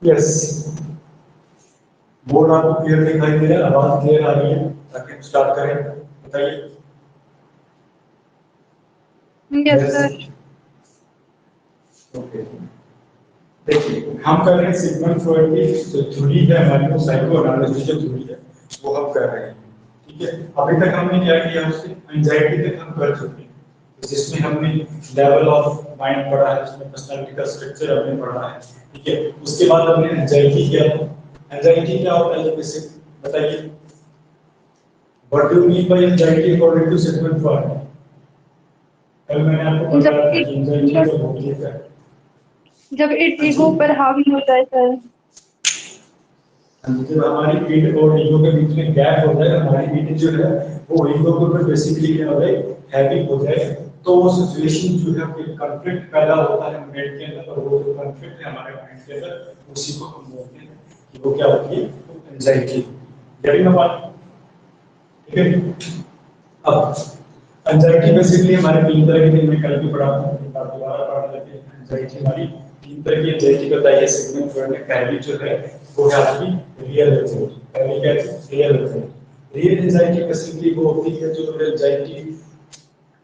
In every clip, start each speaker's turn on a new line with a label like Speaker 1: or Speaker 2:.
Speaker 1: Yes, board आपको clear दिखाई दे रहा है, आवाज क्लियर आ रही है, ताकि हम स्टार्ट करें। बताइए।
Speaker 2: Yes sir.
Speaker 1: ओके, देखिए हम कर रहे हैं सिग्मंड फ्रॉइड की जो थ्योरी है हमारी, वो साइको एनालिसिस जो थ्योरी है वो हम कर रहे हैं। ठीक है, अभी तक हमने क्या किया, उससे एंजाइटी तक हम कर चुके हैं, जिसमें हमने लेवल ऑफ माइंड पढ़ा है, उसमें पर्सनालिटी का स्ट्रक्चर हमने पढ़ा है। ठीक है, उसके बाद हमने एंजाइटी किया। एंजाइटी क्या होता है, बेसिक बताइए, what do you mean by anxiety according to Sigmund Freud? कल मैंने आपको
Speaker 2: जब
Speaker 1: बताया था
Speaker 2: इट
Speaker 1: कि एंजाइटी क्या होती है।
Speaker 2: जब इट ईगो पर हावी होता है सर।
Speaker 1: जब हमारी पीठ और ईगो के बीच में गैप हो जाए, हमारी पीठ जो है वो ईगो के ऊपर बेसिकली क्या हो जाए, हैवी हो जाए, तो वो सिचुएशन जो है कि कॉन्फ्लिक्ट पैदा होता है माइंड के अंदर, और वो जो कॉन्फ्लिक्ट है हमारे माइंड के अंदर, उसी को हम बोलते हैं कि वो क्या होती है, एंजाइटी। Getting the point? ठीक है, अब एंजाइटी बेसिकली हमारे तीन तरह की, मैं कल भी पढ़ा था, एक बार दोबारा पढ़ लेते हैं। एंजाइटी हमारी तीन तरह की एंजाइटी बताई है सिग्मंड फ्रॉइड ने। पहली जो है वो है आपकी रियल एंजाइटी। पहली क्या है? Real anxiety. Real anxiety basically वो होती है जो एंजाइटी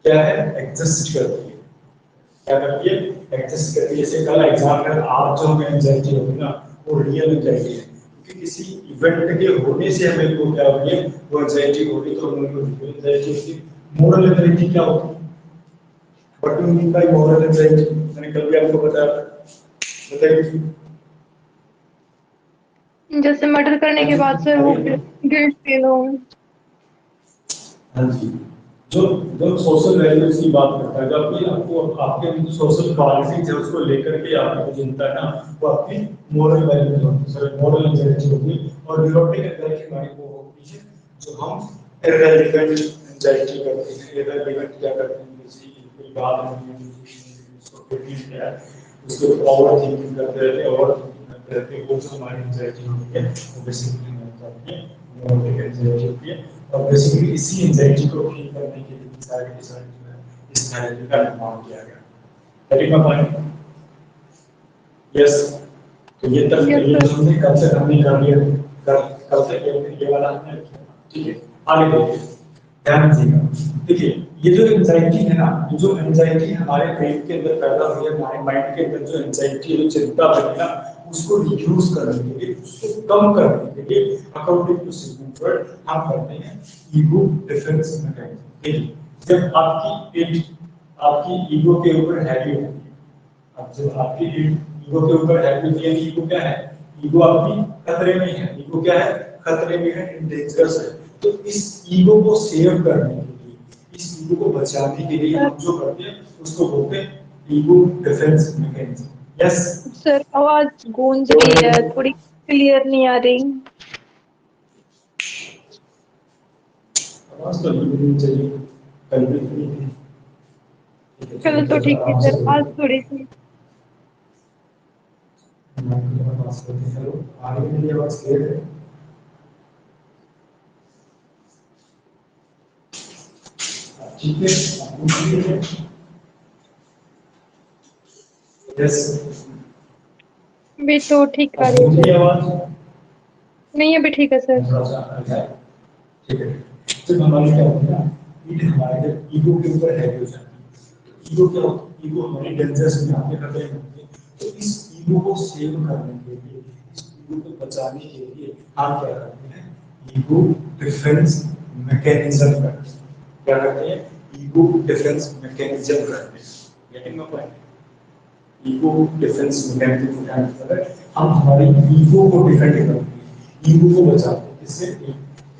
Speaker 1: क्या है, एग्जिस्ट करती है। क्या करती है? एग्जिस्ट करती है। जैसे कल एग्जाम में आप जो हमें एंजाइटी होगी ना, वो रियल एंजाइटी है, क्योंकि किसी इवेंट के होने से हमें वो क्या होगी, वो एंजाइटी होगी, तो हमें वो रियल एंजाइटी होगी। मोरल एंजाइटी क्या होती है? What do you mean bye moral anxiety? मैंने कल भी आपको बताया था, बताइए।
Speaker 2: जैसे मर्डर करने के बाद सर वो गिल्ट फील हो।
Speaker 1: हाँ जी, जो जो सोशल वैल्यूज की बात करता है, जो आपकी आपको आपके जो सोशल क्वालिटीज है उसको लेकर के आपको चिंता है ना, वो आपकी मोरल वैल्यूज होती है, सॉरी मोरल एंजाइटी होती है। और न्यूरोटिक एंजाइटी हमारी वो होती है जो हम इररिलेवेंट एंजाइटी करते हैं। इररिलेवेंट क्या करते हैं, जैसे कोई बात नहीं है, उसको रिपीट किया है, उसके ऊपर ओवर थिंकिंग करते रहते हैं, ओवर थिंकिंग करते रहते हैं, वो जो हमारी एंजाइटी होती है वो बेसिकली होती है न्यूरोटिक एंजाइटी होती है। और बेसिकली इसी एंजाइटी को ठीक करने के लिए सारे के सारे जो है इस थेरेपी का निर्माण किया गया। थेरेपी का पॉइंट, यस। तो ये तक
Speaker 2: यस
Speaker 1: ये
Speaker 2: सर।
Speaker 1: जो हमने कल से हमने कर लिया, कल से ये वाला हमने किया। ठीक है, आगे देखिए, ध्यान दीजिएगा। देखिए, ये जो एंजाइटी है ना, ये जो एंजाइटी हमारे ब्रेन के अंदर पैदा हुई है, हमारे माइंड के अंदर जो एंजाइटी जो चिंता बनी ना, उसको रिड्यूस करने के लिए, उसको कम करने के लिए अकॉर्डिंग टू सिग्मंड फ्रॉइड हम करते हैं ईगो डिफेंस मैकेनिज्म। देखिए, जब आपकी ईगो के ऊपर हैवी होती है, अब जब आपकी ईगो के ऊपर हैवी होती है, ईगो क्या है, ईगो आपकी खतरे में है, ईगो क्या है, खतरे में है, डेंजरस है। तो इस ईगो को सेव करने के लिए, इस ईगो को बचाने के लिए
Speaker 2: सर
Speaker 1: हम जो करते हैं उसको बोलते हैं ego defence mechanism. Yes,
Speaker 2: sir आवाज गूंज रही है, थोड़ी क्लियर नहीं आ रही।
Speaker 1: आवाज तो नहीं चाहिए, कल भी नहीं थी। ठीक है,
Speaker 2: कल
Speaker 1: चलो
Speaker 2: तो
Speaker 1: थोड़ा
Speaker 2: ठीक थी
Speaker 1: आराम से
Speaker 2: सर, आज
Speaker 1: बोलिए।
Speaker 2: थोड़ी सी।
Speaker 1: हेलो, आगे मेरी आवाज क्लियर है? ठीक है, यस।
Speaker 2: भी तो ठीक आ
Speaker 1: अब
Speaker 2: रही है
Speaker 1: गूंज
Speaker 2: सर।
Speaker 1: रही आवाज?
Speaker 2: नहीं अभी ठीक है सर।
Speaker 1: थोड़ा सा अच्छा है। ठीक है, जब हमारी क्या होती है ना, ईड हमारे जब ईगो के ऊपर हैवी हो जाती है, ईगो क्या होती है, ईगो हमारी डेंजरस में आके खतरे में होती है। तो इस ईगो को सेव करने के लिए, इस ईगो को बचाने के लिए हम क्या करते हैं, ईगो डिफेंस मैकेनिज्म करते हैं। क्या करते हैं? ईगो डिफेंस मैकेनिज्म करते हैं। Getting my point? Ego defence mechanism का मतलब है हम हमारी ईगो को डिफेंड करते हैं, ईगो को बचाते हैं। इससे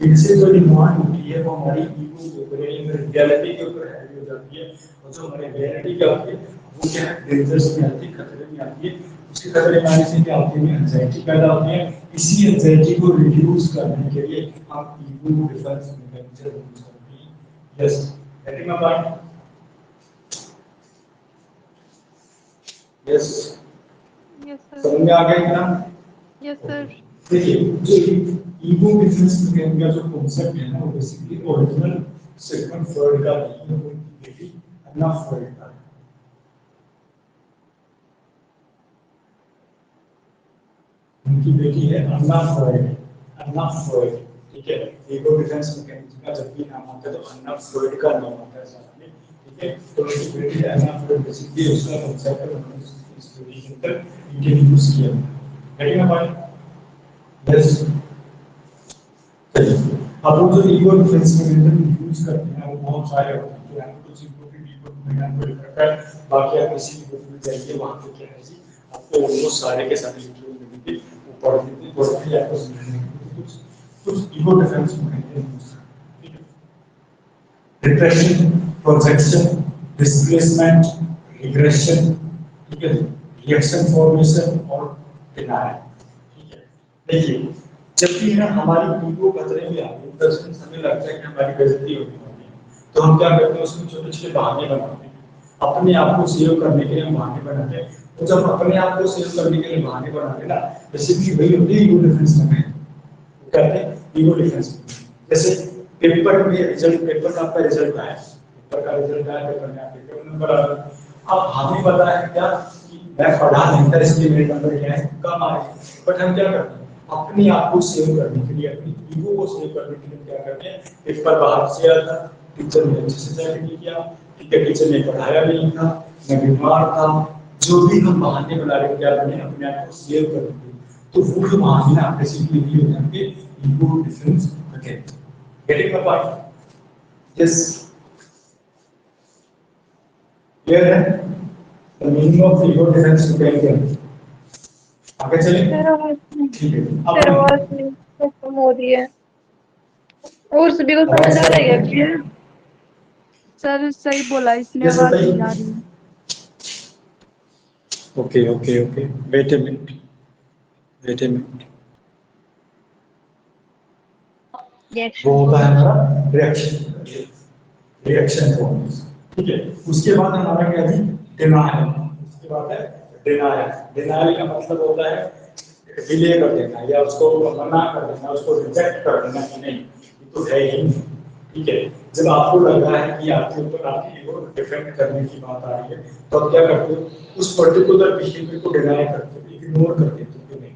Speaker 1: इनसे जो डिमांड होती है वो हमारी ईगो के ऊपर, रियलिटी के ऊपर हैवी हो जाती है। और जो हमारी रियलिटी क्या होती है, वो क्या है, डेंजर्स में आती है, खतरे में आती है। उसके खतरे में आने से क्या होती है, एंजाइटी पैदा होती है। इसी एंजाइटी को रिड्यूस करने के लिए हम ईगो डिफेंस मैकेनिज्म यूज करते हैं। Yes, getting my point? Yes,
Speaker 2: yes sir.
Speaker 1: समझ में आ गया इतना?
Speaker 2: Yes sir.
Speaker 1: देखिए, जो ईगो डिफेंस मैकेनिज्म का जो कॉन्सेप्ट है ना, वो बेसिकली ओरिजिनल सिग्मंड फ्रॉइड का नहीं है, वो बेटी अन्ना फ्रॉइड का है। उनकी बेटी है अन्ना फ्रॉइड, अन्ना फ्रॉइड, ठीक है। ईगो डिफेंस मैकेनिज्म का जब भी नाम आता है तो अन्ना फ्रॉइड का नाम आता है साथ में, ठीक है। तो उनकी बेटी है अन्ना फ्रॉइड, बेसिकली उसका कंसेप्ट है इस स्टोरी के अंदर इंट्रोड्यूस किया। Getting a point? यस। चलिए, अब वो जो ईगो डिफेंस मैकेनिज्म यूज करते हैं वो बहुत सारे होते हैं, तो आपको कुछ ईगो की ईगो मैकेनिज्म को लिखा है, बाकी आप किसी भी बुक में जाइए वहां पे क्या है जी, आपको वो सारे के सारे लिखे हुए मिलेंगे, वो पढ़ के आपको समझने में कुछ कुछ ईगो डिफेंस मैकेनिज्म, ठीक है। रिप्रेशन, प्रोजेक्शन, डिस्प्लेसमेंट, रिग्रेशन, ठीक है, रिएक्शन फॉर्मेशन और डिनायल, ठीक है। देखिए, जब भी है हमारी ईगो खतरे में आती है, तब हमें लगता है कि हमारी बेइज्जती होने वाली है, तो हम क्या करते हैं, उसमें छोटे छोटे बहाने बनाते हैं, अपने आप को सेव करने के लिए हम बहाने बनाते हैं। तो जब अपने आप को सेव करने के लिए बहाने बनाते हैं ना, बेसिकली वही होती है ईगो डिफेंस में, कहते हैं ईगो डिफेंस। जैसे पेपर में रिजल्ट, पेपर का आपका रिजल्ट आया, पेपर का रिजल्ट आया, पेपर में आपके पेपर नंबर आ गए, अब हमें पता है क्या कि मैं पढ़ा नहीं था इसलिए मेरे नंबर क्या है, कम आए, बट हम क्या करते हैं, अपने आप को सेव करने के लिए, अपनी ईगो को सेव करने के लिए क्या करते हैं, पेपर बाहर से आया था, टीचर ने अच्छे से चेक नहीं किया, ठीक है, टीचर ने पढ़ाया नहीं था, मैं बीमार था, जो भी हम बहाने बना रहे क्या बने अपने आप को सेव करने के लिए, तो वो जो बहाने ना बेसिकली ये हो जाएंगे ego defence mechanism. Getting the point? Yes, clear है the meaning of ego defence mechanism? आगे चलिए, ठीक है।
Speaker 2: सर आवाज नहीं खत्म हो रही है, और सभी को समझ आ रहा है क्या?
Speaker 3: सर सही बोला, इसमें
Speaker 1: यस
Speaker 3: आवाज
Speaker 1: बताइए।
Speaker 3: नहीं आ रही है।
Speaker 1: Okay okay okay, wait a minute, wait a minute. वो होता है हमारा रिएक्शन, रिएक्शन फॉर्म्स, ठीक है। उसके बाद हमारा क्या है, डिनायल, उसके बाद है डिनायल। डिनायल का मतलब होता है डिले कर देना या उसको मना कर देना, उसको रिजेक्ट कर देना कि नहीं ये तो है ही नहीं, ठीक है। जब आपको लग रहा है कि आपके ऊपर आपकी ईगो डिफेंड करने की बात आ रही है, तो आप क्या करते हो, उस पर्टिकुलर बिहेवियर को डिनाई करते हो, इग्नोर कर देते हो कि नहीं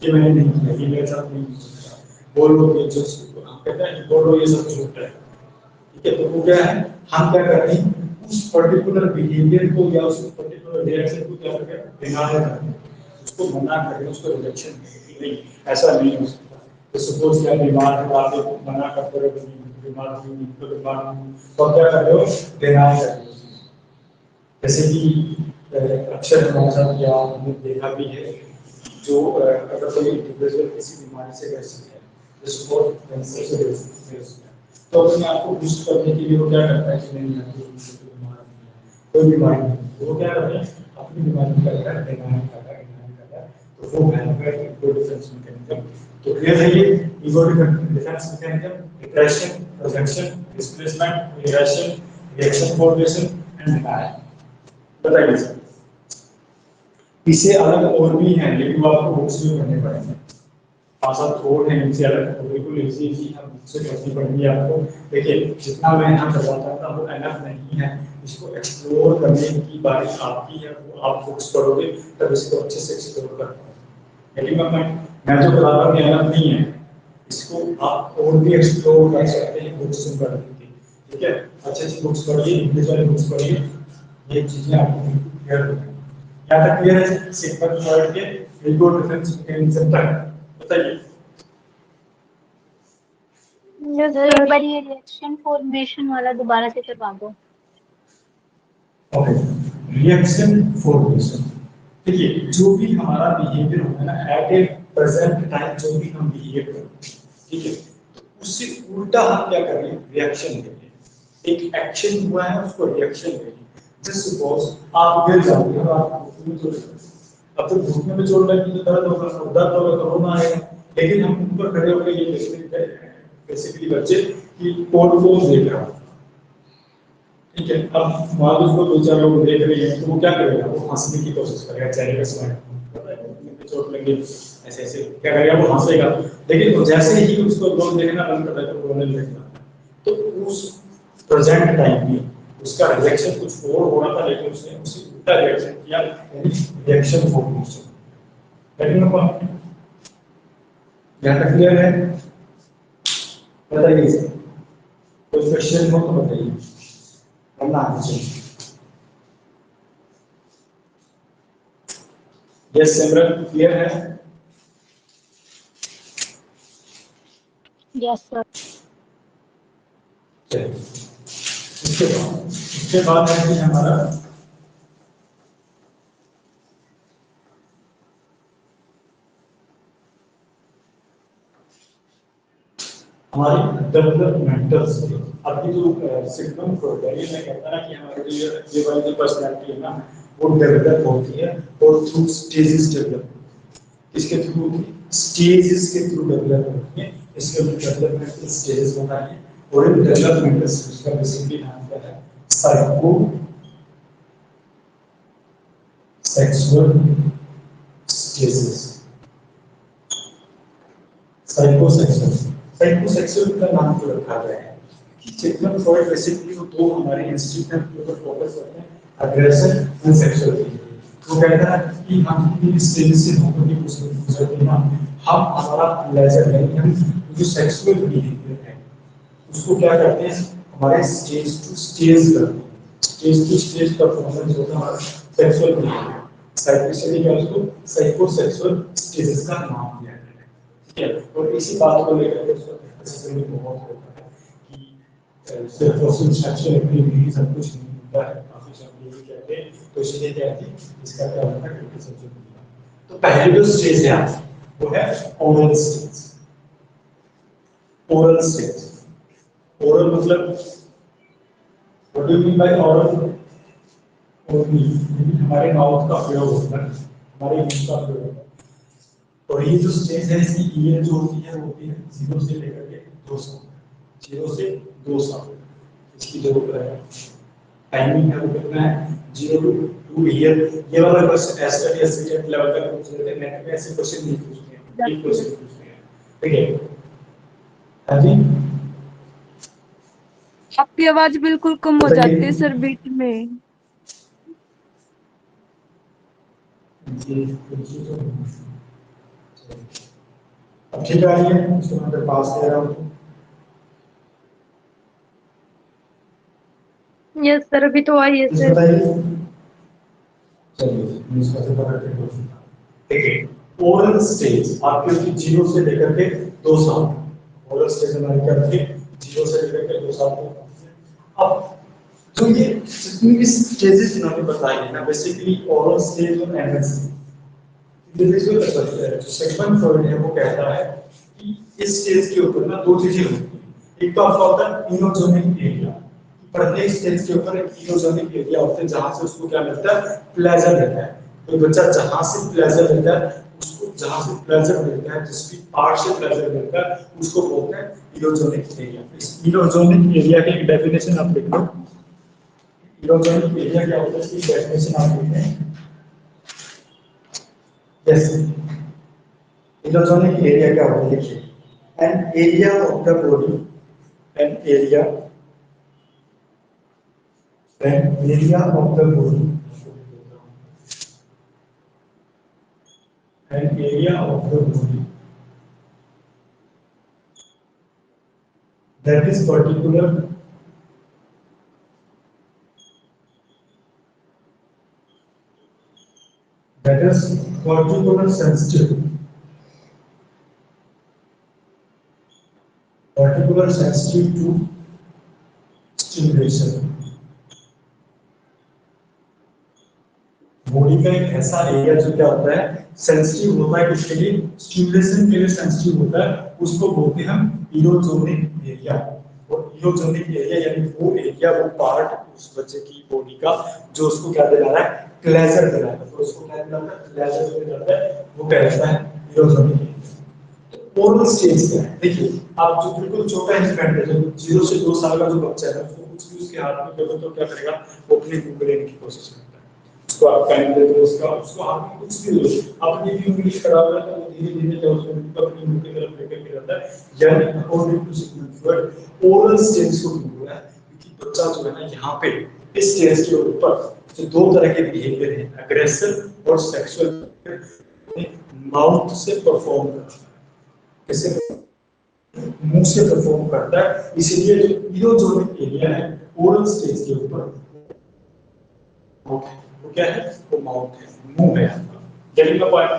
Speaker 1: ये मैंने नहीं किया, ये मेरे साथ नहीं हो सकता, बोलो कि जो हम कहते हैं बोलो ये सब झूठ है, ठीक है। तो वो क्या है, हम क्या करते हैं उस पर्टिकुलर बिहेवियर को या उस पर्टिकुलर रिएक्शन को क्या करते हैं, डिनाई करते हैं, उसको मना करें, उसको रिजेक्शन करें, नहीं ऐसा नहीं हो सकता। तो सपोज क्या बीमार है, आप मना करते हो बीमार हूँ तो बीमार हूँ, तो क्या कर रहे हो, डिनाई कर रहे हो। जैसे कि अक्सर हमारे साथ या हमने देखा भी है, जो अगर कोई इंडिविजुअल किसी बीमारी से ग्रसित है, जिसको कैंसर से ग्रसित है, तो अपने आप को बूस्ट करने के लिए वो क्या करता है कि नहीं यार कोई बीमारी नहीं, तो वो क्या करते हैं अपनी बीमारी का इलाज डिनाई करता है, तो वो है ईगो डिफेंस मैकेनिज्म। तो क्लियर है ये ego defence mechanism, depression, projection, displacement, regression, reaction formation and denial. बताइए सर, इससे अलग और भी हैं लेकिन वो आपको बुक्स में पढ़ने पड़ेंगे, पांच सात और हैं इनसे अलग, बिल्कुल इजी हम बुक से पढ़नी पड़ेंगी आपको। देखिए जितना मैं यहाँ करवाता था वो एनफ नहीं है, इसको एक्सप्लोर करने की बारी आपकी है, वो आप बुक्स पढ़ोगे तब इसको अच्छे से एक्सप्लोर कर पाओगे। लेकिन मैं जो करा रहा हूँ एनफ नहीं है, इसको आप और भी एक्सप्लोर कर सकते हैं बुक्स से पढ़ के, ठीक है। अच्छे अच्छे बुक्स पढ़िए, इंग्लिश वाले बुक्स पढ़िए, ये चीजें आपको बिल्कुल क्लियर हो जाएंगी। क्या तक क्लियर है सिग्मंड फ्रॉइड के ईगो डिफेंस मैकेनिज्म तक? बताइए
Speaker 4: सर एक बार ये रिएक्शन फॉर्मेशन वाला दोबारा से करवा दो।
Speaker 1: ओके, रिएक्शन फॉर्मेशन, देखिए जो भी हमारा बिहेवियर होता है ना एट ए प्रेजेंट टाइम, जो भी हम बिहेव करते हैं, ठीक है, तो उससे उल्टा हम क्या करें, रिएक्शन देंगे। एक एक्शन हुआ है उसको रिएक्शन देंगे। जस्ट सपोज आप गिर जाओगे और आप घुटने में चोट लगी, अब तो घुटने में चोट लगी तो दर्द होगा, दर्द होगा तो रोना आएगा, लेकिन हम ऊपर खड़े होकर ये देखते हैं बेसिकली बच्चे कि कोट को देख रहा है, ठीक है। अब वहां उसको दो चार लोग देख रहे हैं तो वो क्या करेगा, वो हंसने की कोशिश करेगा, चेहरे पे स्माइल, चोट लगी ऐसे ऐसे क्या करेगा, वो हंसेगा, लेकिन जैसे ही उसको लोग देखना बंद करता है तो रोने लगेगा। तो उस प्रेजेंट टाइम में उसका रिएक्शन कुछ और हो रहा था, लेकिन उसने उसी उल्टा रिएक्शन किया, यानी रिएक्शन फॉर्मेशन। यहाँ तक क्लियर है? बताइए इसे। कोई क्वेश्चन हो तो बताइए, वरना आगे चलिए। यस सिमरन, क्लियर है?
Speaker 4: Yes sir.
Speaker 1: चलिए उसके बाद है कि हमारा हमारी डेवलपमेंटल स्टेज। अभी जो सिग्नल फ्रॉइड है, ये मैं कहता ना कि हमारी ये वाली जो पर्सनालिटी है ना, वो डेवलप होती है और थ्रू स्टेजेस डेवलप। इसके थ्रू स्टेजेस के थ्रू डेवलप होती है। इसके डेवलपमेंटल स्टेजेस होता है और इन डेवलपमेंटल स्टेज का बेसिकली नाम क्या है? Psycho sexual stages. Psychosexual, psychosexual का नाम क्यों रखा गया है? सिग्मंड फ्रॉइड बेसिकली वो दो हमारे इंस्टीट्यूट के ऊपर फोकस करते हैं, अग्रेशन एंड सेक्सुअलिटी। वो कहता है कि हम इन स्टेज से होकर के गुजरते हैं, हम हमारा प्लेजर है, हम जो सेक्सुअल बिहेवियर है उसको क्या करते हैं, हमारे स्टेज टू स्टेज करते हैं। स्टेज टू स्टेज परफॉर्मेंस होता है हमारा सेक्सुअल बिहेवियर। साइकोसेक्सुअल क्या उसको साइकोसेक्सुअल स्टेजेस का नाम दिया गया है। ठीक है, और इसी बात को लेकर के उसका क्रिटिसिज्म भी बहुत होता है कि सिर्फ और सिर्फ सेक्सुअल एक्टिविटी सब कुछ नहीं होता है, काफी सब ये भी कहते हैं, तो इसलिए क्या है इसका क्या होता है क्रिटिसिज्म। तो पहली जो स्टेज है वो है oral stage. Oral stage, oral मतलब what do you mean by oral? Orally, हमारे माउथ का प्रयोग होता है, हमारे मुंह का प्रयोग होता है। और ये जो स्टेज है इसकी ईयर जो होती है वो होती है 0 से लेकर के 200, 0 से 200। इसकी जो टाइमिंग है वो कितना है 0 to 2 ईयर। ये वाला क्वेश्चन एसटी एससीटेट लेवल तक पूछ लेते हैं, नेट में ऐसे क्वेश्चन नहीं पूछते हैं, एक क्वेश्चन पूछते हैं। ठीक है हाँ जी,
Speaker 3: आपकी आवाज बिल्कुल कम हो जाती है सर बीच में।
Speaker 1: जी अब ठीक आ रही है, इसको मैं पास दे रहा हूँ।
Speaker 2: यस सर, अभी तो आई है
Speaker 1: इस
Speaker 2: सर।
Speaker 1: बताइए, चलिए मैं इसका से पकड़ के बोलूँ। ठीक है, ओरल स्टेज आपके उसकी 0 से लेकर के 2 साल। ओरल स्टेज हमारी क्या होती है 0 से लेकर के 2 साल तक। अब जो ये जितनी भी स्टेजेस इन्होंने बताई है ना, बेसिकली ओरल स्टेज और एमएससी, सिगमंड फ्रॉइड है वो कहता है कि इस स्टेज के ऊपर ना दो चीजें होती हैं। एक तो आपका होता है इनोजोनिक एरिया, प्रत्येक स्टेज के ऊपर एक इनोजोनिक एरिया होता है जहां से उसको क्या मिलता है प्लेजर मिलता है। तो बच्चा जहां से प्लेजर मिलता है उसको, जहां से प्लेजर मिलता है जिस भी पार्ट से प्लेजर मिलता है उसको बोलते हैं इनोजोनिक एरिया। इस इनोजोनिक एरिया की एक डेफिनेशन आप लिख लो। इनोजोनिक एरिया क्या होता है इसकी डेफिनेशन आप लिखते हैं। Yes. Inorganic area क्या होता है देखिए, an area of the body, an area of the body, an area of the body that is particular that is particular sensitive to stimulation। Body का एक ऐसा एरिया जो क्या होता है सेंसिटिव होता है, किसके लिए स्टिमुलेशन के लिए सेंसिटिव होता है, उसको बोलते हैं हम इरोजोनिक एरिया। और इरोजोनिक एरिया यानी वो एरिया, वो पार्ट उस बच्चे की बॉडी का जो उसको क्या दिला रहा है प्लेजर दिला रहा है, तो उसको क्या दिला रहा है प्लेजर दिला रहा है, वो कहलाता है इरोजोनिक एरिया। ओरल स्टेज क्या है देखिए, आप जो बिल्कुल छोटा इंफेंट है जो 0 से 2 साल का जो बच्चा है उसको कुछ भी उसके हाथ में दे दो तो क्या करेगा, वो अपने मुंह में लेने की कोशिश करता है। उसको आप पेन दे दो, उसको हाथ में कुछ भी दो, अपनी भी उंगली खड़ा हो जाता है, वो धीरे धीरे जो उसको अपनी मुंह की तरफ लेकर के जाता है। यानी according to Sigmund Freud oral stage को भी हुआ है क्योंकि बच्चा जो है ना यहाँ पे इस स्टेज के ऊपर जो दो तरह के बिहेवियर हैं अग्रेसिव और सेक्सुअल माउथ से परफॉर्म करता है। कैसे मुंह से परफॉर्म करता है, इसीलिए जो इरोजोनिक एरिया है ओरल स्टेज के ऊपर वो क्या है, वो माउथ है, मुंह है आपका। Getting the point?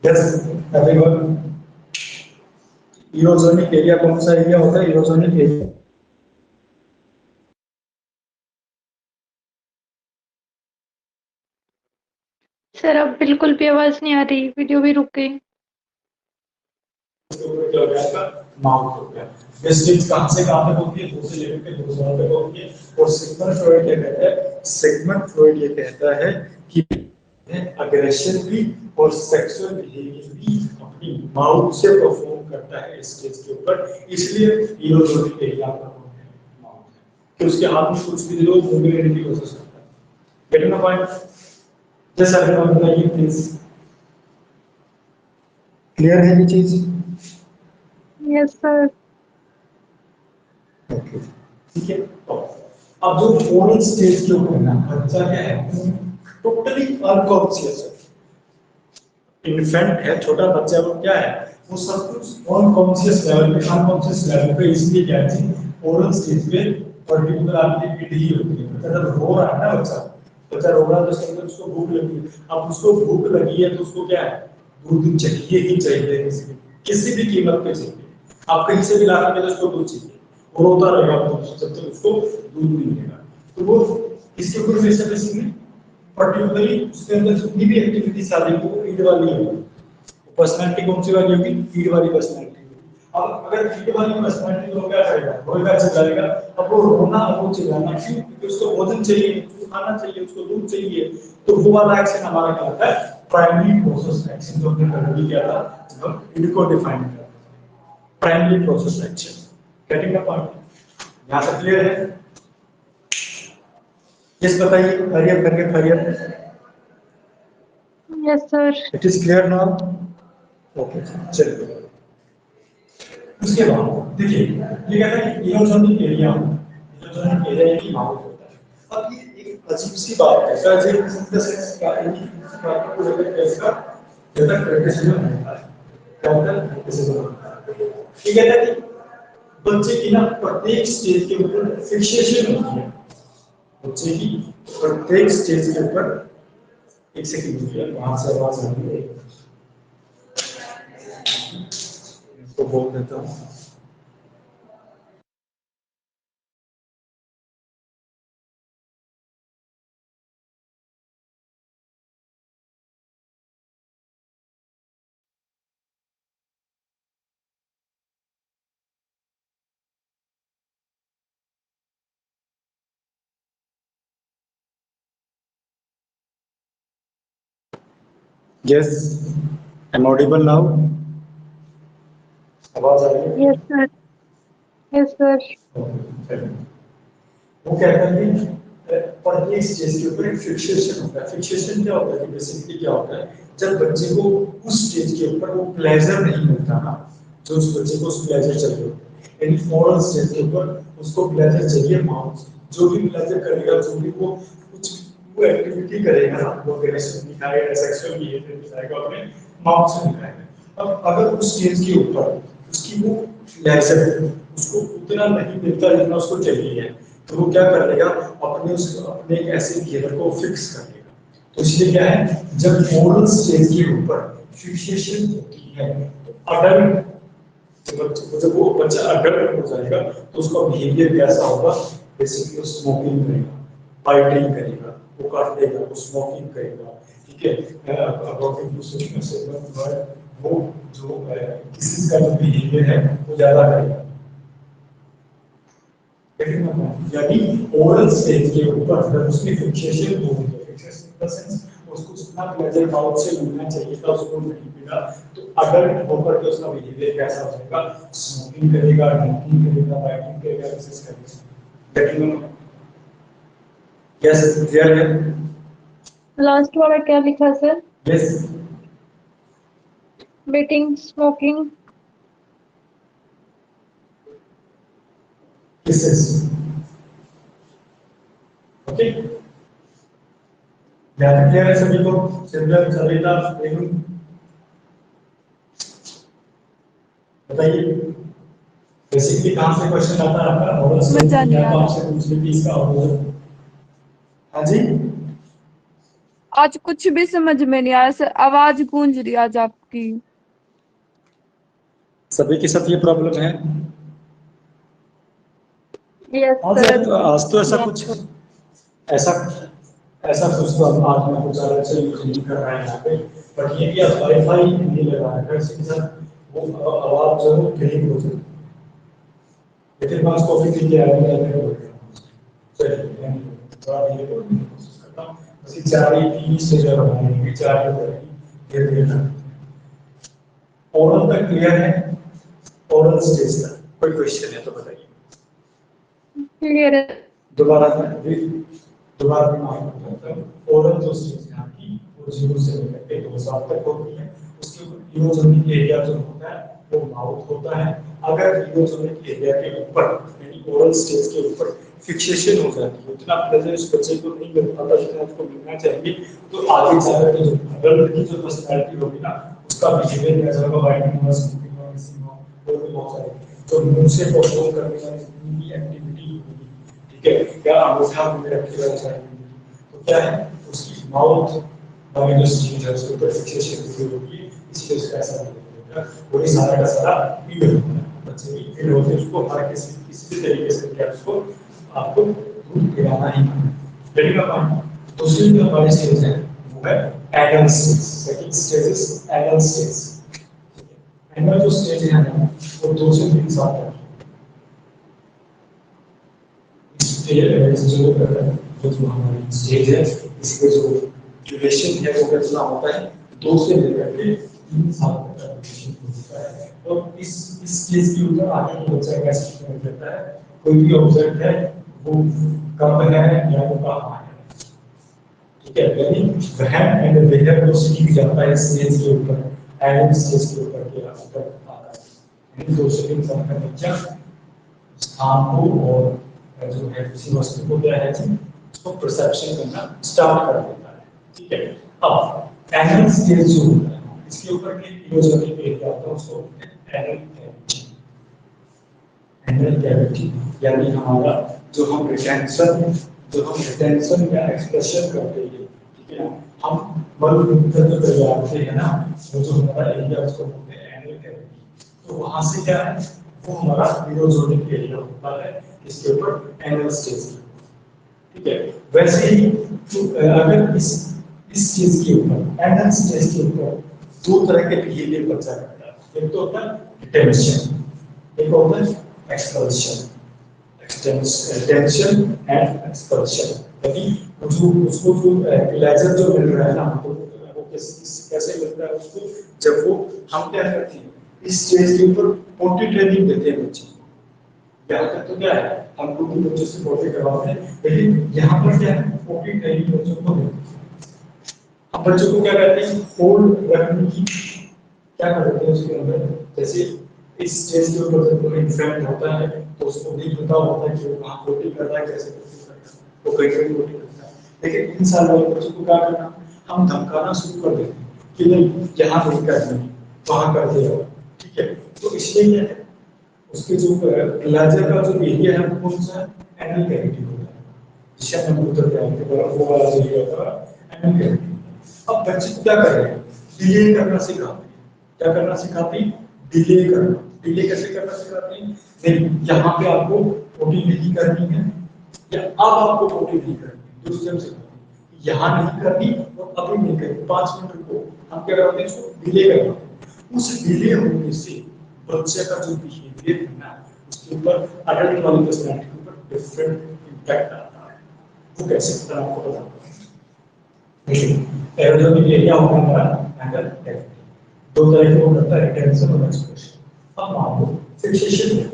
Speaker 1: Yes everyone. Erogenic area कौन सा एरिया होता है? इरोजोनिक एरिया
Speaker 2: सर अब बिल्कुल भी आवाज नहीं आ रही, वीडियो भी रुक गई।
Speaker 1: क्या हो गया आपका? माउथ हो गया। वेस्टिज कहां से कहां तक होती है? दो से लेकर के 2 तक होती है। और सिग्मंड फ्रॉइड ये कहता है, सिग्मंड फ्रॉइड ये कहता है कि अग्रेशन भी और सेक्सुअल बिहेवियर भी अपनी माउथ से परफॉर्म करता है स्टेज के ऊपर, इसलिए इरोजोनिक एरिया पर माउथ है कि उसके हाथ में कुछ भी दो मोबिलिटी हो सकता है। Getting the point? जैसा कि हम बताइए प्लीज। क्लियर है ये चीज?
Speaker 2: Yes sir.
Speaker 1: ओके ठीक है। तो अब जो ओरल स्टेज के ऊपर ना बच्चा क्या है, टोटली अनकॉन्शियस है। इन्फेंट है, छोटा बच्चा, वो क्या है, वो सब कुछ अनकॉन्शियस लेवल पे, अनकॉन्शियस लेवल पे, इसलिए क्या है ओरल स्टेज पे पर्टिकुलर आपकी पीढ़ी होती है। बच्चा जब रो रहा है ना, बच्चा रो रहा है तो समझो उसको भूख लगी है। अब उसको भूख लगी है तो उसको क्या है, दूध चाहिए ही चाहिए, किसी भी कीमत पे चाहिए। आप कहीं से भी ला के उसको दूध चाहिए, वो रोता रहेगा जब तक उसको दूध नहीं मिलेगा। तो वो इसके ऊपर बेसिकली पर्टिकुलरली उसके अंदर जितनी भी एक्टिविटीज आ रही है वो ईड वाली होगी। पर्सनालिटी कौन सी वाली होगी? ईड वाली पर्सनालिटी। अब अगर ईड वाली पर्सनालिटी तो क्या करेगा, रोएगा चिल्लाएगा। अब वो रोना और वो चिल्लाना क्यों? क्योंकि उसको भोजन चाहिए, उसको खाना चाहिए, उसको दूध चाहिए। तो वो वाला एक्शन हमारा क्या होता है? प्राइमरी प्रोसेस एक्शन, जो हमने पहले भी किया था, जब हम ईड को डिफाइन करते हैं। Primary process action. Getting the point? यहां तक क्लियर है? यस बताइए, हरियर करके हरियर।
Speaker 2: Yes sir.
Speaker 1: It is clear now? Okay चलिए। उसके बाद देखिए, ये कहता है कि इरोजोनिक एरिया, इरोजोनिक एरिया की माउथ होता है। अब ये एक अजीब सी बात है, सर्जिकल सिंथेसिस का एक पूरे केस का ज्यादा क्रिटिसिज्म होता है। क्या होता है? क्रिटिसिज्म होता है। ये कहता है कि बच्चे की ना प्रत्येक स्टेज के ऊपर फिक्सेशन होती है। बच्चे की प्रत्येक स्टेज के ऊपर, एक सेकंड रुकिए, वहां से आवाज आ रही है, इसको बोल देता हूँ। Yes, I am audible now? आवाज आ रही है?
Speaker 2: Yes sir. Yes sir.
Speaker 1: वो कहता है कि पर एक स्टेज के ऊपर एक फिक्सेशन होता है। फिक्सेशन क्या होता है कि बेसिकली क्या होता है, जब बच्चे को उस स्टेज के ऊपर वो प्लेजर नहीं मिलता ना, जो उस बच्चे को उस प्लेजर चाहिए, यानी ओरल स्टेज के ऊपर उसको प्लेजर चाहिए माउथ से। जो भी प्लेजर करेगा, जो भी वो कुछ वो एक्टिविटी करेगा ना, वो एग्रेशन दिखाएगा, सेक्सुअल बिहेवियर दिखाएगा, अपने माउथ से दिखाएगा। अब अगर उस स्टेज के ऊपर उसकी वो प्लेजर उसको उतना नहीं मिलता जितना उसको चाहिए है, तो वो क्या कर लेगा, अपने एक ऐसे बिहेवियर को फिक्स कर लेगा। तो इसलिए क्या है, जब ओरल स्टेज के ऊपर फिक्सेशन होती है, तो अडल्ट जब वो बच्चा अडल्ट हो जाएगा तो उसका बिहेवियर कैसा होगा? बेसिकली वो स्मोकिंग करेगा, बाइटिंग करेगा, वो काटेगा, वो स्मोकिंग करेगा। ठीक है, अकॉर्डिंग टू सिग्मंड, वो जो किसी का जो बिहेवियर है वो ज्यादा करेगा। यानी ओरल स्टेज के ऊपर जब उसकी फिक्सेशन होगी, फिक्सेशन इन द सेंस उसको जितना प्लेजर माउथ से मिलना चाहिए था उसको नहीं मिला, तो अडल्ट होकर के उसका बिहेवियर कैसा हो जाएगा? स्मोकिंग करेगा, ड्रिंकिंग करेगा, बाइटिंग करेगा, एक्सेस करेगा। गेटिंग? यस क्लियर है?
Speaker 2: लास्ट वाला क्या लिखा sir?
Speaker 1: Yes,
Speaker 2: biting, smoking.
Speaker 1: Kisses. Okay, ध्यान क्लियर है सभी को? सिमिलर सभी का एकदम बताइए बेसिकली कहाँ से क्वेश्चन आता है आपका मॉडल स्टेज
Speaker 3: मजा नहीं आ रहा।
Speaker 1: आपसे पूछ ली थी इसका ऑपोजिट। हाँ जी
Speaker 3: आज कुछ भी समझ में नहीं आया सर, आवाज गूंज रही आज आपकी।
Speaker 1: सभी के साथ ये प्रॉब्लम है।
Speaker 2: यस
Speaker 1: हाँ
Speaker 2: सर।
Speaker 1: सर आज तो ऐसा ऐसा कुछ तो हम आज में कुछ ज़्यादा अच्छा यूज नहीं कर रहे हैं यहाँ पे, बट ये कि आप वाईफाई नहीं लगा रहे हैं इसके साथ वो आवाज़ जरूर क्लियर हो जाए। लेकिन मैं उसको फिर क्लियर आने लगे हो गया। चलिए थोड़ा धीरे बोलने की कोशिश करता हूँ। बस 4:30 से जब हमारी 4 धीरे धीरे ओरल तक क्लियर है। ओरल स्टेज तक कोई क्वेश्चन है तो बताइए।
Speaker 2: क्लियर है।
Speaker 1: दोबारा भी मार्क करता हूँ। ओरल जो स्टेज है आपकी वो 0 से लेकर के 2 साल तक होती है। उसके ऊपर यूरोजोनिक एरिया जो होता है वो माउथ होता है। अगर यूरोजोनिक एरिया के ऊपर यानी ओरल स्टेज के ऊपर फिक्सेशन हो जाती है, उतना प्लेजर उस बच्चे को नहीं मिल पाता जितना उसको मिलना चाहिए, तो आगे जाकर के जो अडल्ट की जो पर्सनैलिटी होगी ना उसका बिहेवियर ऐसा होगा। राइटिंग होगा, स्पीकिंग होगा, लिसनिंग होगा, और भी बहुत सारे जो मुंह से परफॉर्म करने वाली जितनी भी एक्टिविटी होगी, ठीक है, क्या अंगूठा मुंह में रखेगा तो क्या है उसकी माउथ वाली जो स्टेज है उसके ऊपर फिक्सेशन होगी, इसलिए उसका ऐसा बिहेवियर होगा। वो ही सारा का सारा फील होता है बच्चे की फील होती है। उसको हर किसी भी तरीके से क्या उसको आपको दूध पिलाना ही है। लेकिन अब दूसरी जो हमारी स्टेज है वो है anal stage. Second stage is anal stage. Anal जो स्टेज है ना वो 2 से 3 साल तक जो हमारी स्टेज है इसके जो ड्यूरेशन है वो कितना होता है 2 से लेकर के 3 साल तक का ड्यूरेशन होता है। और इस स्टेज के ऊपर आगे वो बच्चा कैसे कर देता है, कोई भी ऑब्जेक्ट है वो कब है या वो कहाँ है, ठीक है, यानी वहन एंड वेयर को सीख जाता है स्टेज के ऊपर, एंड स्टेज के ऊपर के ऊपर आता है। यानी 2 से 3 साल का बच्चा स्थान को और जो है किसी वस्तु को क्या है उसको परसेप्शन करना स्टार्ट कर देता है, ठीक है। अब एनल स्टेज जो होता है इसके ऊपर के यूरोजोनिक एरिया होता है उसको एनल कैविटी। एनल कैविटी यानी हमारा जो हम रिटेंशन या एक्सप्रेशन करते हैं, ठीक है, हम मलमूत्र जो करते हैं ना वो जो हमारा एरिया उसको बोलते हैं एनल कैविटी। तो वहां से क्या है वो हमारा यूरोजोनिक एरिया होता है इसके ऊपर एनल स्टेज, ठीक है। वैसे ही अगर इस चीज के ऊपर एनल स्टेज के ऊपर 2 तरह के बिहेवियर बच्चा करता है। एक तो होता है रिटेंशन, एक होता है एक्सपल्शन। टेंशन एंड एक्सपल्शन यानी जो उसको जो प्लेजर जो मिल रहा है ना हमको वो कैसे मिलता है उसको जब वो हम क्या करते हैं इस स्टेज के ऊपर पोटी ट्रेनिंग देते हैं बच्चे को। यहाँ तक तो क्या है हम लोग भी बच्चों से पोटी करवाते हैं, लेकिन यहाँ पर क्या है पोटी ट्रेनिंग बच्चों को देते हैं। हम बच्चों को क्या कहते हैं होल्ड रखने की क्या करते हैं उसके अंदर, जैसे इस स्टेज के ऊपर जब कोई इन्फेक्ट होता है तो उसको नहीं पता होता है कि वो कहाँ पोटी कर रहा है, कैसे पोटी कर रहा है, वो कहीं कहीं पोटी करता है। लेकिन इन साल वाले बच्चों को क्या करना, हम धमकाना शुरू कर देते हैं कि नहीं यहाँ नहीं करनी वहाँ कर दे, ठीक है। तो इसलिए क्या है उसके जो प्लेजर का जो एरिया है वो कौन सा है एनल कैविटी होता है, जिसे हम उत्तर कहते हैं वो वाला जो एरिया होता है एनल कैविटी। अब बच्चे को क्या कर रहे हैं डिले करना सिखाते हैं। क्या करना सिखाते हैं डिले करना। डिले कैसे करना सिखाते हैं, नहीं यहाँ पे आपको पोटी नहीं करनी है या अब आपको पोटी नहीं करनी है, दूसरे में सिखाते हैं यहाँ नहीं करनी और अभी नहीं करनी, 5 मिनट रुको। हम क्या करते हैं इसको डिले करना। उस डिले होने से बच्चे का जो बिहेवियर है ना उसके ऊपर अडल्ट वाली पर्सनैलिटी के ऊपर डिफरेंट इम्पैक्ट आता है। वो कैसे पता आपको बताऊंगा। देखिए एरोजोनिक एरिया होगा हमारा एंगल कैविटी, 2 तरह के वो करता है रिटेंशन और एक्सप्रेशन। अब मान लो फिक्सेशन है,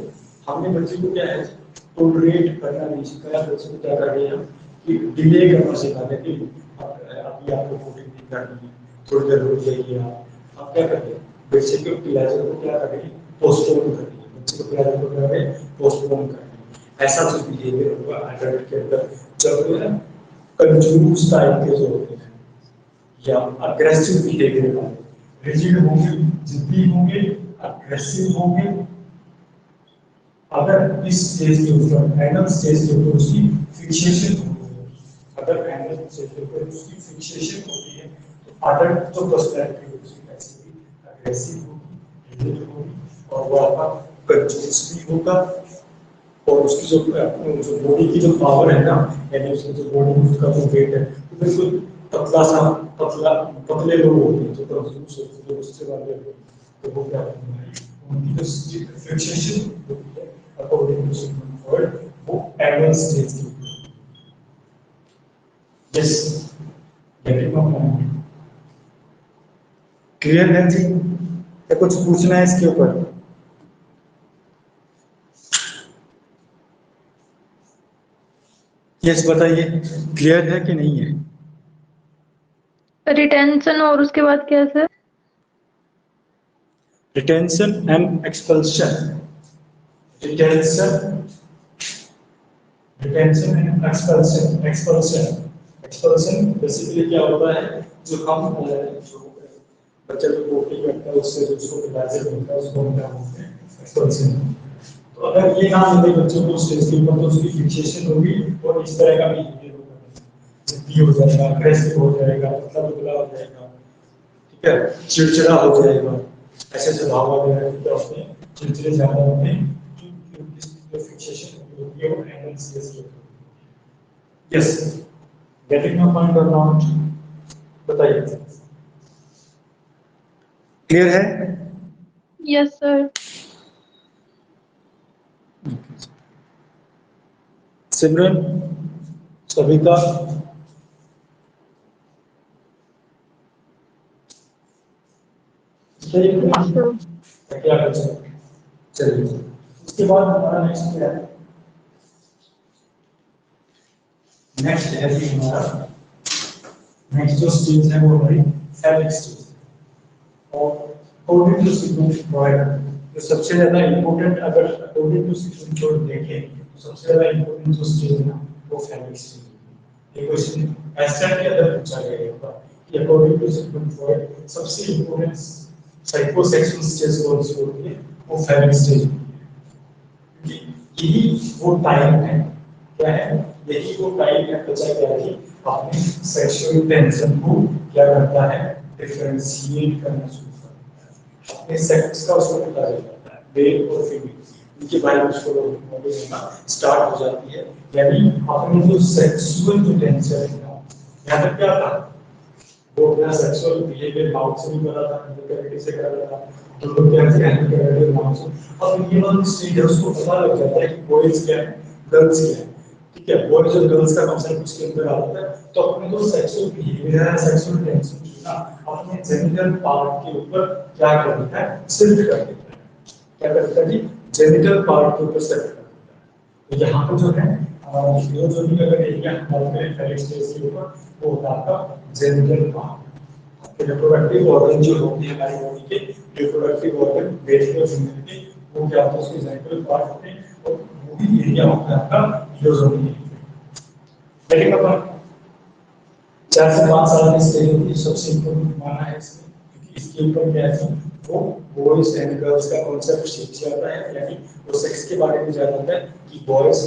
Speaker 1: हमने बच्चे को क्या है टोलरेट करना नहीं सिखाया, बच्चे को क्या कर रहे हैं कि डिले करना सिखाते हैं कि अभी आपको पोटी नहीं करनी है, थोड़ी देर रुक जाइए। आप क्या करते हैं बच्चे के प्लेजर को क्या कर रहे हैं पोस्टपोन कर रहे हैं, बच्चे को प्लेजर को कर रहे हैं पोस्टपोन कर रहे हैं। ऐसा जो बिहेवियर होगा एडल्ट के अंदर जब कंजूस टाइप के जो होते हैं या अग्रेसिव बिहेवियर वाले, रिजिड होंगे, जिद्दी होंगे, अग्रेसिव होंगे अगर इस स्टेज के ऊपर एनल स्टेज के ऊपर उसकी फिक्सेशन होती है। अगर एनल स्टेज के ऊपर उसकी फिक्सेशन होती है तो अडल्ट जो पर्सनैलिटी होगी ऐसी भी अग्रेसिव होगी, रिजिड होगी और वो आपका कंजूस भी होगा और उसकी जो बॉडी की जो पावर है ना, यानी उसकी जो बॉडी का जो वेट है वो बिल्कुल पतले लोग होते हैं जो कंजूस होते हैं, जो उससे वाले होते हैं, तो वो क्या होते हैं उनकी जो फिक्सेशन होती है अकॉर्डिंग टू सिग्मंड फ्रॉइड वो एनल स्टेज की होती है। Yes, getting my point? Clear है जी? या कुछ पूछना है इसके ऊपर? यस बताइए, क्लियर है कि नहीं है?
Speaker 2: रिटेंशन और उसके बाद क्या sir?
Speaker 1: Retention and expulsion. Retention retention and expulsion. Expulsion basically क्या होता है, जो हम जो बच्चा जो पोटी करता है उससे जो उसको विभाजित होता है उसको हम क्या बोलते हैं, एक्सपल्शन। तो अगर ये ना मिले बच्चों को स्टेज के ऊपर तो उसकी फिक्सेशन होगी और इस तरह का बिहेवियर होगा, जिद्दी हो जाएगा, अग्रेसिव हो जाएगा, मतलब दुबला हो जाएगा, ठीक है, चिड़चिड़ा हो जाएगा, ऐसे स्वभाव वगैरह क्या होते हैं, चिड़चिड़े ज्यादा होते हैं क्योंकि इसकी जो फिक्सेशन होती है वो एंगल स्टेज की होती है। यस, गेटिंग माय पॉइंट और नॉट? बताइए, क्लियर है?
Speaker 2: Yes sir.
Speaker 1: सिमरन, सविता, क्या कर सकते? चलिए, उसके बाद हमारा नेक्स्ट क्या है? नेक्स्ट है कि हमारा नेक्स्ट जो स्टेज है वो हमारी फेलिक स्टेज। और अकॉर्डिंग टू सिग्मंड फ्रॉइड जो सबसे ज्यादा इंपॉर्टेंट, अगर अकॉर्डिंग टू सिग्मंड फ्रॉइड देखें तो सबसे ज्यादा इंपॉर्टेंट जो स्टेज है ना वो फेलिक स्टेज है। ये क्वेश्चन ऐसा के अंदर पूछा गया होगा कि अकॉर्डिंग टू सिग्मंड फ्रॉइड सबसे इंपॉर्टेंट साइकोसेक्सुअल स्टेज कौन सी होती है, वो फेलिक स्टेज होती है। यही वो टाइम है, क्या है, यही वो टाइम है बच्चा क्या है कि अपने सेक्सुअल टेंशन को क्या करता है, डिफरेंशिएट करना शुरू करता है, अपने सेक्स का उसको पता चल जाता है, मेल और फीमेल इनके बारे में उसको नॉलेज होना स्टार्ट हो जाती है। यानी अपने जो सेक्सुअल जो टेंशन है ना, यहाँ तक क्या था, वो अपना सेक्सुअल बिहेवियर माउथ से भी कर रहा था, कैविटी से कर रहा था, दोनों क्या थे, हैंड कैविटी और माउथ से। अब ये वाला स्टेज है उसको पता लग जाता है कि बॉयज क्या है, गर्ल्स क्या है, ठीक है, बॉयज और गर्ल्स का कॉन्सेप्ट उसके अंदर आता है। तो अपने जो सेक्सुअल बिहेवियर है, सेक्सुअल टेंशन जो ना अपने जेनिटल पार्ट के ऊपर क्या कर देता है, शिफ्ट कर देता है। क्या करता है जी, जेनिटल पार्ट के ऊपर शिफ्ट कर देता है। तो यहाँ पर जो है जो भी अगर एरिया हमारे फेलिक स्टेज के ऊपर वो होता है आपका जेनिटल पार्ट। रिप्रोडक्टिव ऑर्गन जो होते हैं हमारी बॉडी के, रिप्रोडक्टिव ऑर्गन मेल और फीमेल के, वो क्या होता है, उसके जेनिटल पार्ट होते हैं और वो भी एरिया होता है आपका यूरोजोनिक एरिया। लेकिन अपन 4 से 5 साल की स्टेज होती है, सबसे इम्पोर्टेंट माना है इसमें, क्योंकि इसके ऊपर क्या है वो बॉयज एंड गर्ल्स का कॉन्सेप्ट सीख जाता है, यानी वो सेक्स के बारे में जान जाता है कि बॉयज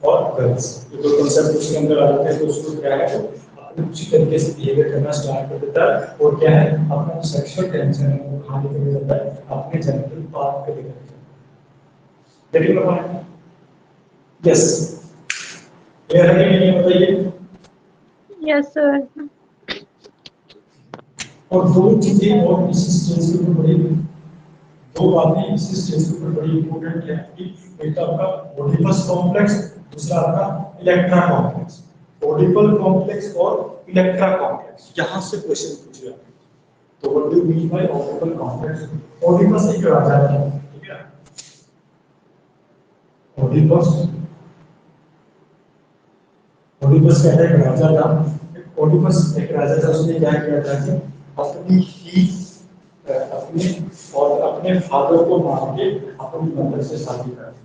Speaker 1: और गर्ल्स ये दो कॉन्सेप्ट उसके अंदर आ जाते हैं। तो उसको क्या है वो अपने उसी तरीके से बिहेवियर करना स्टार्ट कर देता है और क्या है अपना सेक्सुअल टेंशन है वो खाने के लिए जाता है अपने जेनिटल पार्ट पे लेकर जाता है। लेकिन अपन यस, क्लियर है कि नहीं बताइए?
Speaker 2: Yes sir.
Speaker 1: और दो चीजें और इसी स्टेज के ऊपर बड़ी, दो बातें इसी स्टेज के ऊपर बड़ी इंपॉर्टेंट है कि एक तो आपका ओडिपस कॉम्प्लेक्स, दूसरा आपका इलेक्ट्रा कॉम्प्लेक्स। ओडिपल कॉम्प्लेक्स और इलेक्ट्रा कॉम्प्लेक्स, यहां से क्वेश्चन पूछे जाते हैं। तो what do you mean by Oedipal complex? Oedipus एक राजा था, ठीक है, ओडिपस ओडिपस कहता है एक राजा था। ओडिपस एक राजा था, उसने क्या किया था कि अपनी ही अपने और अपने फादर को मार के अपनी मदर से शादी कर दी।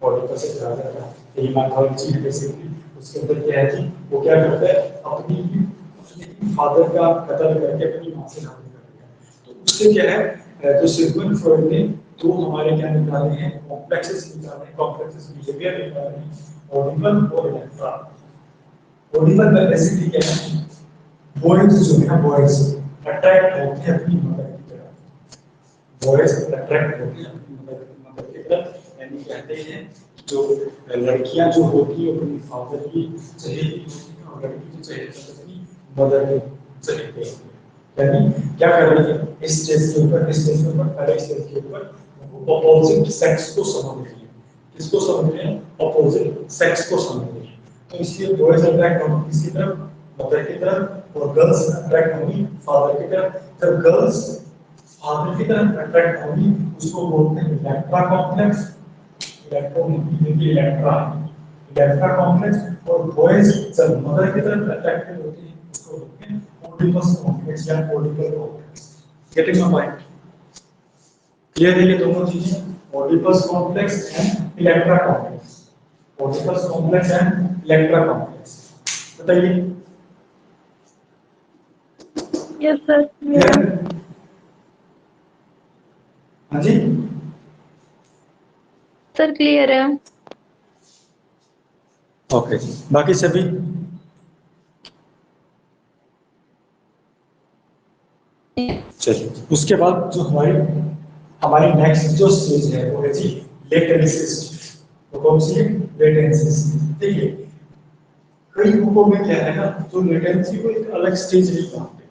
Speaker 1: ओडिपस एक राजा था, यही माइथोलॉजी है बेसिकली। उसके अंदर क्या है कि वो क्या करता है, अपने ही फादर का कत्ल करके अपनी मां से शादी कर दिया। तो उससे क्या है तो सिगमंड फ्रॉइड ने दो हमारे क्या निकाले हैं, कॉम्प्लेक्सेस निकाले हैं, कॉम्प्लेक्सेस बिहेवियर निकाले हैं, ऑर्डिनल और इलेक्ट्रा। ऑर्डिनल में बेसिकली क्या है, बॉयज जो है बॉयज अट्रैक्ट होते हैं अपनी मदर की तरफ, बॉयज अट्रैक्ट होते हैं अपनी मदर की तरफ, यानी कहते हैं जो लड़कियां जो होती है अपनी फादर की चहेती होती है और लड़की जो चहेती है अपनी मदर की चहेती होती है। यानी क्या कर रही है इस स्टेज के ऊपर, इस स्टेज के ऊपर, पहले स्टेज के ऊपर वो अपोजिट सेक्स को समझ रही है। किसको समझ रहे हैं? अपोजिट सेक्स को समझ रही है। तो इसलिए बॉयज अट्रैक्ट होंगे किसकी तरफ? मदर की तरफ, और गर्ल्स अट्रैक्ट होंगी फादर की तरफ। जब गर्ल्स फादर की तरफ अट्रैक्ट होंगी उसको बोलते हैं इलेक्ट्रा कॉम्प्लेक्स, इलेक्ट्रा कॉम्प्लेक्स। और बॉयज जब मदर की तरफ अट्रैक्टेड होती है उसको बोलते हैं ओडिपस कॉम्प्लेक्स या Oedipal complex. Getting my point? Clear है ये दोनों चीजें, Oedipus complex and Electra complex, Oedipus complex and Electra complex. बताइए।
Speaker 2: Yes sir.
Speaker 1: हाँ जी,
Speaker 2: सर क्लियर है।
Speaker 1: ओके। बाकी सभी चलिए, उसके बाद जो हमारी नेक्स्ट जो स्टेज है वो है जी लेटेंसी स्टेज। तो कौन सी है? Latency stage. देखिए कई बुकों में क्या है ना, जो लेटेंसी को एक अलग स्टेज नहीं मानते,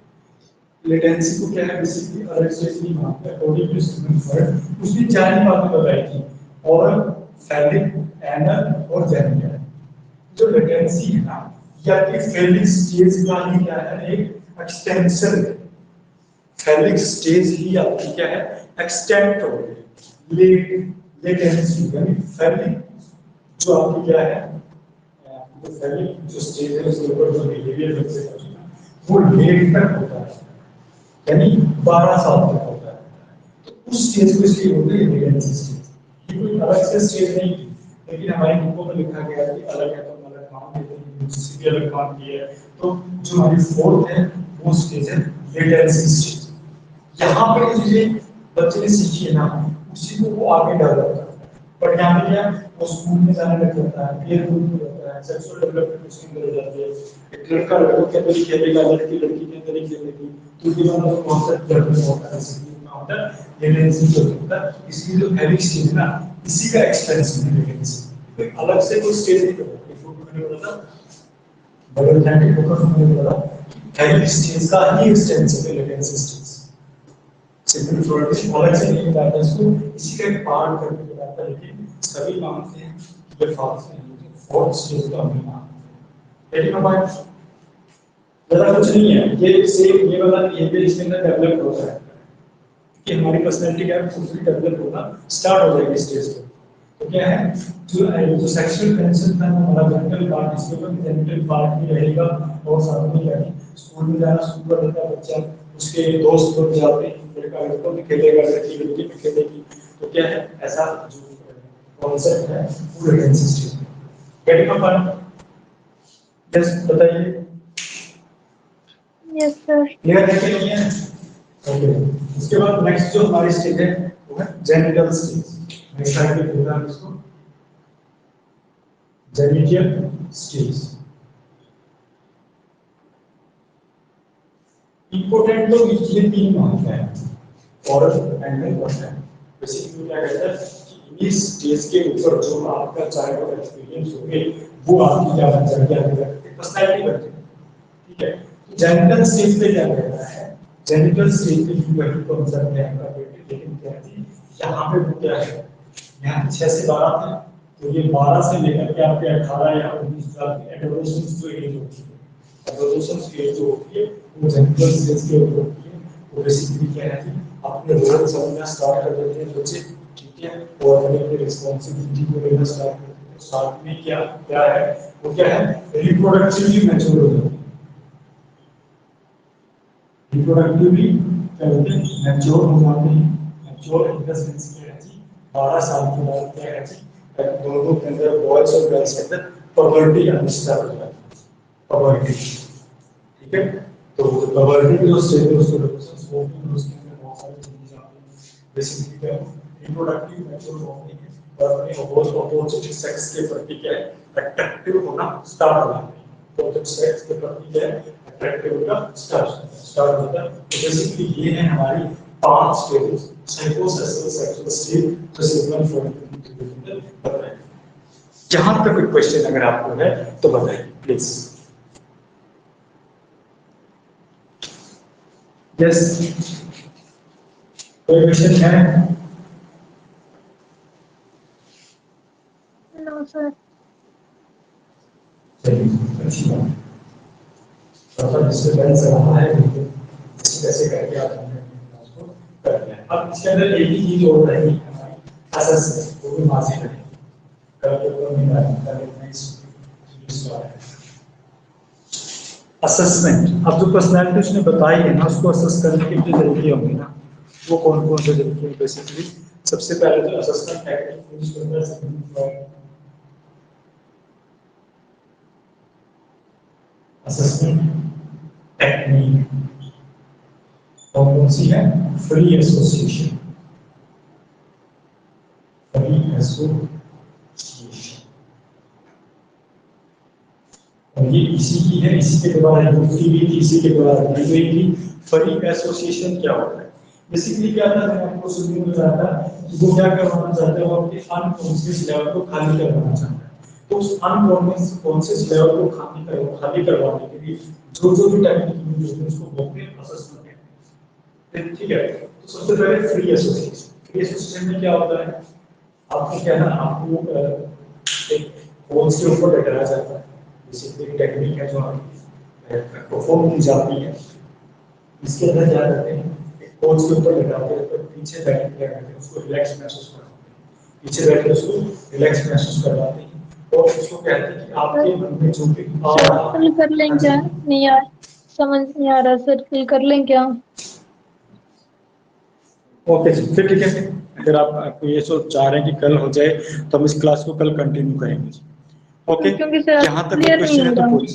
Speaker 1: लेटेंसी को क्या है बेसिकली अलग स्टेज नहीं मानते। अकॉर्डिंग टू सिगमंड फ्रॉइड उसने चार ही बातें बताई थी, ओरल, फेलिक, एनल और जेनिटल। जो लेटेंसी है ना, या कि फेलिक स्टेज का ही क्या है, एक एक्सटेंशन। फेलिक स्टेज ही आपकी क्या है, एक्सटेंट हो गई। लेटेंसी यानी फेलिक जो आपकी क्या है, जो फेलिक जो स्टेज है उसके ऊपर जो बिहेवियर बच्चे का वो लेट तक होता है, यानी 12 साल तक होता है। तो उस स्टेज को इसलिए बोलते हैं लेटेंसी स्टेज। ये कोई अलग से स्टेज नहीं है, लेकिन हमारी बुकों में लिखा गया है कि अलग है तो अलग काम देते हैं, यूनिवर्सिटी भी अलग काम की है। तो जो हमारी फोर्थ है वो स्टेज है लेटेंसी स्टेज। यहाँ पर चीजें बच्चे ने सीखी है ना, उसी को वो आगे डेवलप करता है। पर यहाँ पे क्या, वो स्कूल में जाने लग जाता है, प्ले ग्रुप में जाता है, सेक्सुअल डेवलपमेंट उसके अंदर हो जाती है। एक लड़का लड़कों के अंदर ही खेलेगा, लड़की लड़की के अंदर ही खेलेगी, तो ये वाला कॉन्सेप्ट डेवलप होता है, सीखने का होता है लेटेंसी जो होता है। इसकी जो हेलिक स्टेज है ना, इसी का एक्सटेंशन है लेटेंसी। कोई अलग से कोई स्टेज नहीं होता। फोटो मैंने बोला था बगल जाके फोटो मैंने बोला हेलिक स्टेज का ही एक्सटेंशन है लेटेंसी स्टेज। सिगमंड फ्रॉइड ने अलग से नहीं बताया इसको, इसी का एक पार्ट करके बताया था, लेकिन सभी मानते हैं कि ये फॉल्स है, फोर्थ स्टेज का हम मानते हैं। लेकिन हमारे ज्यादा कुछ नहीं है, ये सेम ये वाला बिहेवियर इसके अंदर डेवलप होता है कि हमारी पर्सनैलिटी क्या है खुद डेवलप होना स्टार्ट हो जाएगी स्टेज पे। तो क्या है, जो सेक्सुअल टेंशन था हमारा जेनिटल पार्ट, इसके ऊपर जेनिटल पार्ट भी रहेगा और साथ में यानी स्कूल में जाना शुरू कर देता है बच्चा, उसके दोस्त लोग जाते हैं, लड़का लड़कों में खेलेगा, लड़की लड़की में खेलेगी। तो क्या है, ऐसा जो कॉन्सेप्ट है वो लेटेंसी स्टेज में। Getting a point? यस, बताइए।
Speaker 2: Yes sir.
Speaker 1: क्लियर है कि नहीं है? ओके। उसके बाद नेक्स्ट जो हमारी स्टेज है वो है जेनिटल स्टेज। नेक्स्ट स्लाइड पे बोलता है इसको जेनिटल स्टेज। इंपॉर्टेंट तो ये तीन मानते हैं, ओरल, एंगल और फैन। बेसिकली क्या कहता है कि इस स्टेज के ऊपर जो आपका चाइल्डहुड एक्सपीरियंस होंगे वो आपकी क्या बन जाएगी, आपकी पर्सनैलिटी बन जाएगी। ठीक है, तो जेनिटल स्टेज पे क्या कहता है, जेनिटल स्टेज पे भी वही कॉन्सेप्ट है आपका बेटे, लेकिन क्या है यहाँ पे वो क्या है, यहाँ 6 से 12 है, तो ये 12 से लेकर के आपके 18 या 19 साल की एडोलेसेंस जो एज होती है, एडोलेसेंस एज जो होती है वो जेनिटल स्टेज के ऊपर होती है। वो बेसिकली क्या है कि अपने रोल समझना स्टार्ट कर देते हैं बच्चे, ठीक है, और अपनी रिस्पांसिबिलिटी को लेना स्टार्ट कर देते हैं। साथ में क्या क्या है, वो क्या है, रिप्रोडक्टिवली मैच्योर हो जाते हैं। रिप्रोडक्टिवली क्या होते हैं, मैच्योर हो जाते हैं। मैच्योर इन द सेंस क्या है जी, 12 साल के बाद क्या है जी, दोनों के अंदर बॉयज और गर्ल्स के अंदर पबर्टी आना स्टार्ट हो जाती है। पबर्टी, ठीक है, तो पबर्टी की जो स्टेज है उसको रिप्रेजेंट होती है, उसके अंदर बहुत सारी चीजें आती हैं, बेसिकली क्या रिप्रोडक्टिव मैच्योर होने के और अपने अपोजिट सेक्स के प्रति क्या है अट्रैक्टिव होना स्टार्ट हो जाता है। अपोजिट सेक्स के प्रति क्या है अट्रैक्टिव होना स्टार्ट होता है। तो बेसिकली ये है हमारी 5 stages psychosexual sexual stage physical form बताइए। जहां तक कोई क्वेश्चन अगर आपको है तो बताइए प्लीज। यस कोई क्वेश्चन है?
Speaker 2: No sir.
Speaker 1: चलिए अच्छी बात। तो डिस्टर्बेंस रहा है कैसे करके आप क्लास को कर लिया। अब इसके अंदर एक ही चीज और रहेगी हमारी असेसमेंट, वो भी मार्क्स रहेगी। कल के ऊपर नहीं आएगा, कल इतना ही असेसमेंट। अब जो पर्सनैलिटी उसने बताई है ना उसको असेस करने के लिए तरीके होंगे ना, वो कौन कौन से तरीके हैं बेसिकली। सबसे पहले तो असेसमेंट टेक्निक यूज करना है। असेसमेंट टेक्निक कौन सी है? Free association, free association. और ये इसी की है, इसी के द्वारा युक्ति भी थी, इसी के द्वारा दी गई थी। फ्री एसोसिएशन क्या होता है? बेसिकली क्या था, मैं आपको सुनने में आता कि वो क्या करवाना चाहते हैं, वो अपने अनकॉन्शियस लेवल को खाली करवाना चाहते हैं। तो उस अनकॉन्शियस लेवल को खाली करवाने के लिए जो जो भी टेक्निक यूज होती है उसको बोलते हैं असेसमेंट टेक्निक। ठीक है, तो सबसे पहले फ्री एसोसिएशन। फ्री एसोसिएशन में क्या होता है, आपको क्या है ना, आपको एक कोर्स के ऊपर बैठाया जाता है। बेसिकली टेक्निक है जो परफॉर्म की जाती है। इसके अंदर क्या करते हैं, एक कोच के ऊपर बैठाते हैं, तो पीछे बैठ के क्या करते हैं, उसको रिलैक्स महसूस करवाते हैं। पीछे बैठ के उसको रिलैक्स महसूस करवाते हैं और उसको कहते हैं कि आपके मन में जो भी
Speaker 2: फिल कर लें क्या? नहीं यार समझ नहीं आ रहा सर, फिल कर लें क्या?
Speaker 1: ओके जी, फिर ठीक है। अगर आप ये सोच चाह रहे हैं कि कल हो जाए तो हम इस क्लास को कल कंटिन्यू करेंगे। ओके,
Speaker 2: क्योंकि सर
Speaker 1: जहां तक
Speaker 2: क्लियर नहीं
Speaker 1: क्वेश्चन है
Speaker 2: हो
Speaker 1: तो
Speaker 2: रहा।
Speaker 1: पूछ